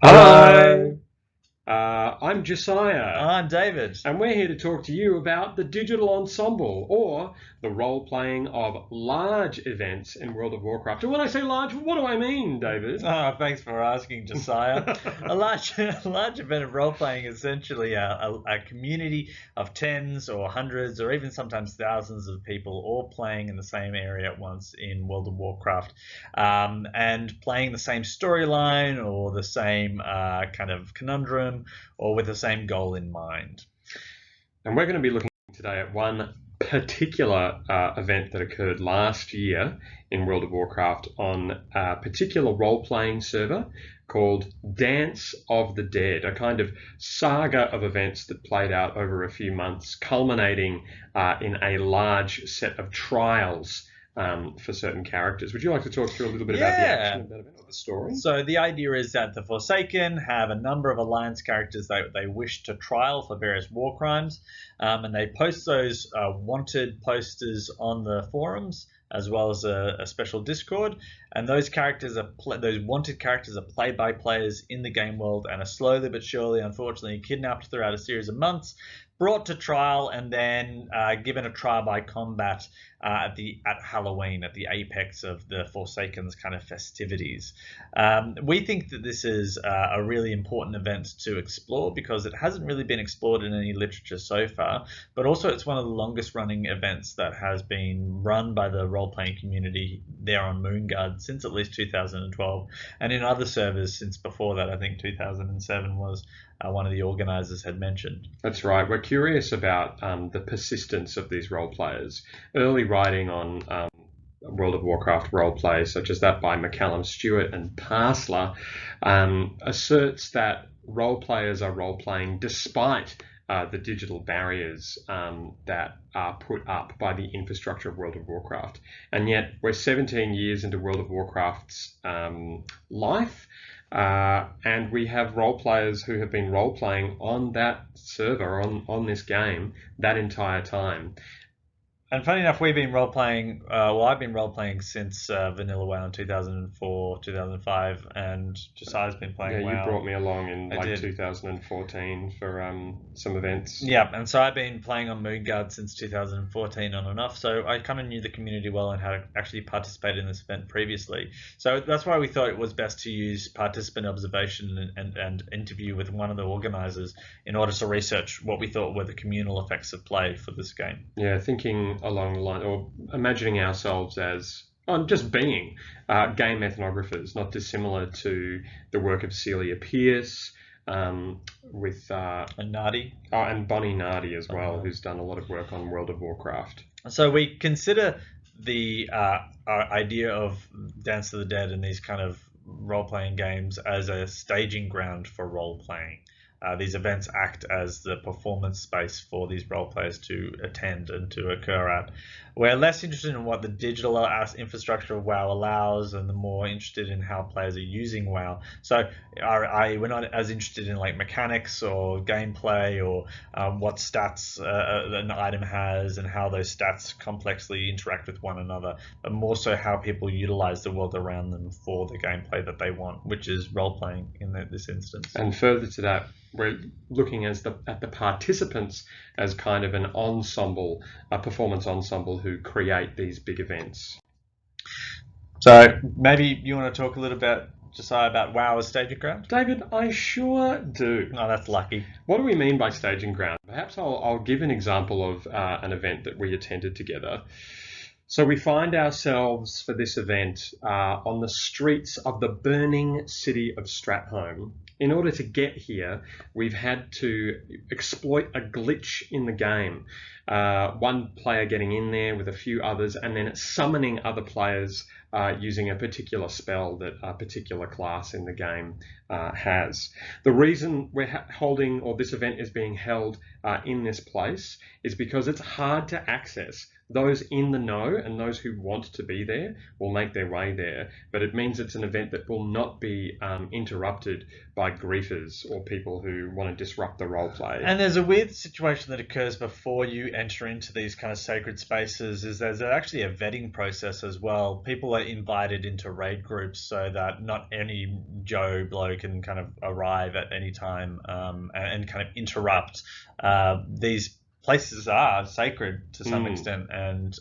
Hello. I'm Josiah, I'm David. and we're here to talk to you about the digital ensemble, or the role playing of large events in World of Warcraft. And when I say large, what do I mean, David? Thanks for asking, Josiah. A large event of role playing is essentially a community of tens or hundreds or even sometimes thousands of people all playing in the same area at once in World of Warcraft, and playing the same storyline or the same kind of conundrum or with the same goal in mind. And we're going to be looking today at one particular event that occurred last year in World of Warcraft on a particular role playing server called Dance of the Dead, a kind of saga of events that played out over a few months, culminating in a large set of trials for certain characters. Would you like to talk through a little bit about the action Yeah. of that event, or the story? So the idea is that the Forsaken have a number of Alliance characters that they wish to trial for various war crimes, and they post those wanted posters on the forums as well as a special Discord. And those those wanted characters are played by players in the game world and are slowly but surely, unfortunately, kidnapped throughout a series of months, brought to trial, and then given a trial by combat at Halloween, at the apex of the Forsaken's kind of festivities. We think that this is a really important event to explore because it hasn't really been explored in any literature so far, but also it's one of the longest running events that has been run by the role playing community there on Moonguard since at least 2012, and in other servers since before that. I think 2007 was one of the organizers had mentioned. That's right. We're curious about the persistence of these role players. Early writing on World of Warcraft role play, such as that by McCallum Stewart and Parsler, asserts that role players are role playing despite the digital barriers that are put up by the infrastructure of World of Warcraft. And yet, we're 17 years into World of Warcraft's life, and we have role players who have been role playing on that server, on this game, that entire time. And funny enough, we've been role playing. I've been role playing since Vanilla WoW in 2004, 2005, and Josiah's been Yeah, playing you WoW. brought me along in I like did. 2014 for some events. Yeah, and so I've been playing on Moonguard since 2014 on and off, so I kind of knew the community well and had actually participated in this event previously. So that's why we thought it was best to use participant observation and interview with one of the organizers in order to research what we thought were the communal effects of play for this game. Yeah, thinking along the line, or imagining ourselves as just being game ethnographers, not dissimilar to the work of Celia Pierce, with And Nardi. and Bonnie Nardi as well, Uh-huh. who's done a lot of work on World of Warcraft. So we consider the idea of Dance of the Dead and these kind of role playing games as a staging ground for role playing. These events act as the performance space for these role players to attend and to occur at. We're less interested in what the digital infrastructure of WoW allows, and the more interested in how players are using WoW. So we're not as interested in like mechanics or gameplay or what stats an item has and how those stats complexly interact with one another, but more so how people utilize the world around them for the gameplay that they want, which is role playing in this instance. And further to that, we're looking at the participants as kind of an ensemble, a performance ensemble who create these big events. So maybe you want to talk a little bit, Josiah, about WoW as staging ground? David, I sure do. Oh, that's lucky. What do we mean by staging ground? Perhaps I'll give an example of an event that we attended together. So we find ourselves for this event on the streets of the burning city of Stratholme. In order to get here, we've had to exploit a glitch in the game. One player getting in there with a few others and then summoning other players using a particular spell that a particular class in the game has. The reason we're holding, or this event is being held in this place, is because it's hard to access those in the know and those who want to be there will make their way there. But it means it's an event that will not be interrupted by griefers or people who want to disrupt the role play. And there's a weird situation that occurs before you enter into these kind of sacred spaces. Is there's actually a vetting process as well. People are invited into raid groups so that not any Joe Blow can kind of arrive at any time and kind of interrupt. These places are sacred to some extent, and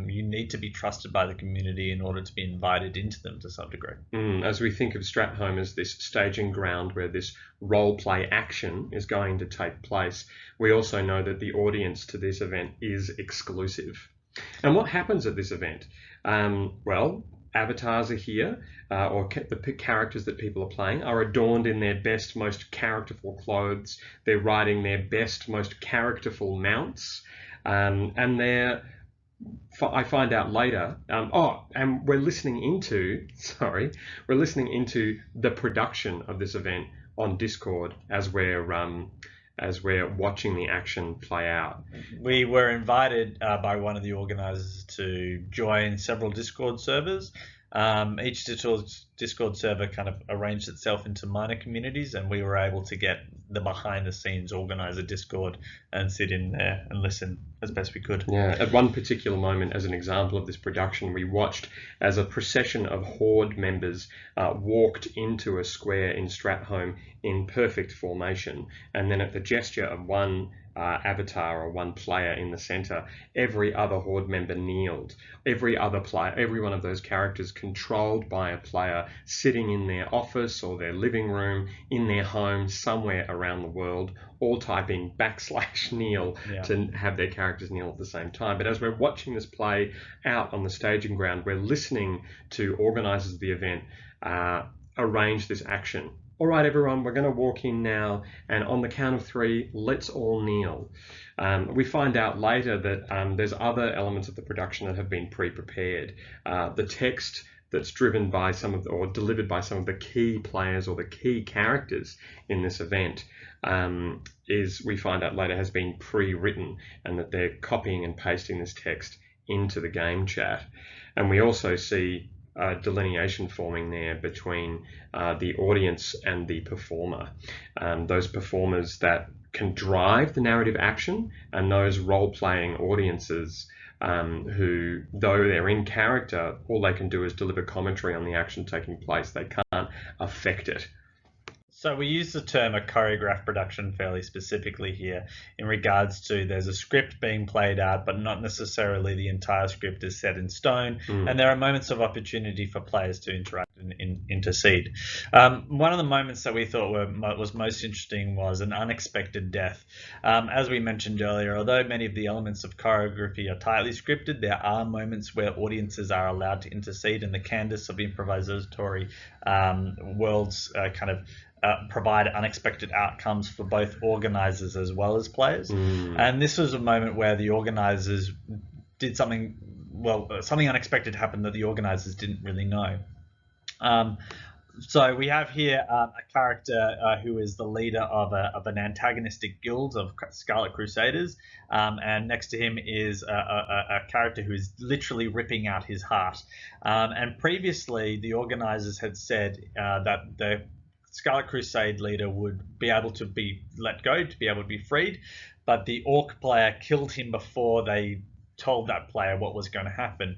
you need to be trusted by the community in order to be invited into them to some degree. As we think of Stratholme as this staging ground where this role play action is going to take place, we also know that the audience to this event is exclusive. And what happens at this event? Well, avatars are here, or the characters that people are playing are adorned in their best, most characterful clothes. They're riding their best, most characterful mounts, and I find out later. And we're listening into the production of this event on Discord as we're watching the action play out. We were invited by one of the organisers to join several Discord servers. Each Discord server kind of arranged itself into minor communities, and we were able to get the behind-the-scenes organizer Discord and sit in there and listen as best we could. Yeah, at one particular moment, as an example of this production, we watched as a procession of Horde members walked into a square in Stratholme in perfect formation, and then at the gesture of one avatar or one player in the center, every other Horde member kneeled. Every one of those characters controlled by a player sitting in their office or their living room, in their home, somewhere around the world, all typing /kneel to have their characters kneel at the same time. But as we're watching this play out on the staging ground, we're listening to organisers of the event arrange this action. All right, everyone, we're going to walk in now, and on the count of 3, let's all kneel. We find out later that there's other elements of the production that have been pre-prepared. The text that's delivered by some of the key players or the key characters in this event we find out later has been pre-written, and that they're copying and pasting this text into the game chat. And we also see delineation forming there between the audience and the performer. Those performers that can drive the narrative action, and those role-playing audiences who, though they're in character, all they can do is deliver commentary on the action taking place. They can't affect it. So we use the term a choreographed production fairly specifically here in regards to there's a script being played out, but not necessarily the entire script is set in stone. And there are moments of opportunity for players to interact and intercede. One of the moments that we thought was most interesting was an unexpected death. As we mentioned earlier, although many of the elements of choreography are tightly scripted, there are moments where audiences are allowed to intercede, and the canvas of improvisatory worlds kind of provide unexpected outcomes for both organisers as well as players. And this was a moment where the organisers did something unexpected happened that the organisers didn't really know. So we have here a character who is the leader of an antagonistic guild of Scarlet Crusaders, and next to him is a character who is literally ripping out his heart. And previously, the organisers had said that the Scarlet Crusade leader would be able to be let go, to be able to be freed, but the Orc player killed him before they told that player what was going to happen.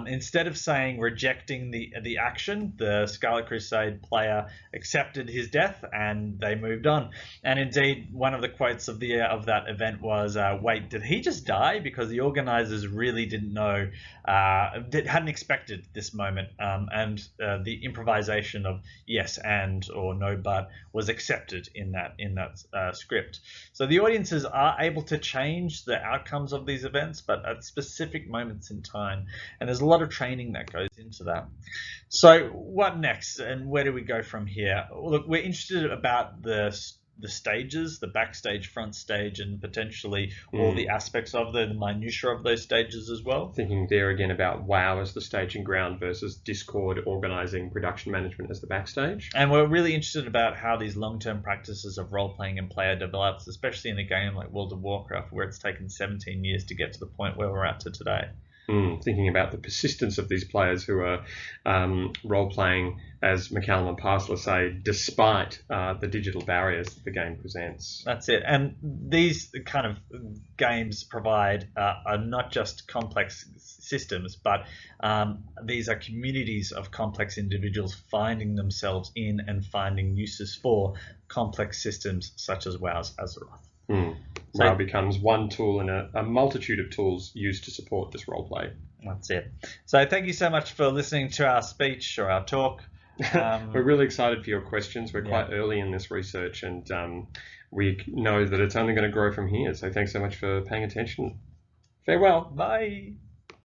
Instead of rejecting the action, the Scarlet Crusade player accepted his death and they moved on. And indeed, one of the quotes of that event was, "Wait, did he just die?" Because the organisers really didn't know, hadn't expected this moment, and the improvisation of yes and or no but was accepted in that script. So the audiences are able to change the outcomes of these events, but at specific moments in time, and there's a lot of training that goes into that. So what next, and where do we go from here? Look, we're interested about the the stages, the backstage, front stage, and potentially all the aspects of the minutiae of those stages as well. Thinking there again about WoW as the staging ground versus Discord organising production management as the backstage. And we're really interested about how these long-term practices of role-playing and player develops, especially in a game like World of Warcraft, where it's taken 17 years to get to the point where we're at to today. Thinking about the persistence of these players who are role-playing, as McCallum and Parsler say, despite the digital barriers that the game presents. That's it. And these kind of games provide are not just complex systems, but these are communities of complex individuals finding themselves in and finding uses for complex systems such as WoW's Azeroth. WoW becomes one tool in a multitude of tools used to support this roleplay. That's it. So thank you so much for listening to our speech or our talk. We're really excited for your questions. We're quite early in this research, and we know that it's only going to grow from here. So thanks so much for paying attention. Farewell. Bye.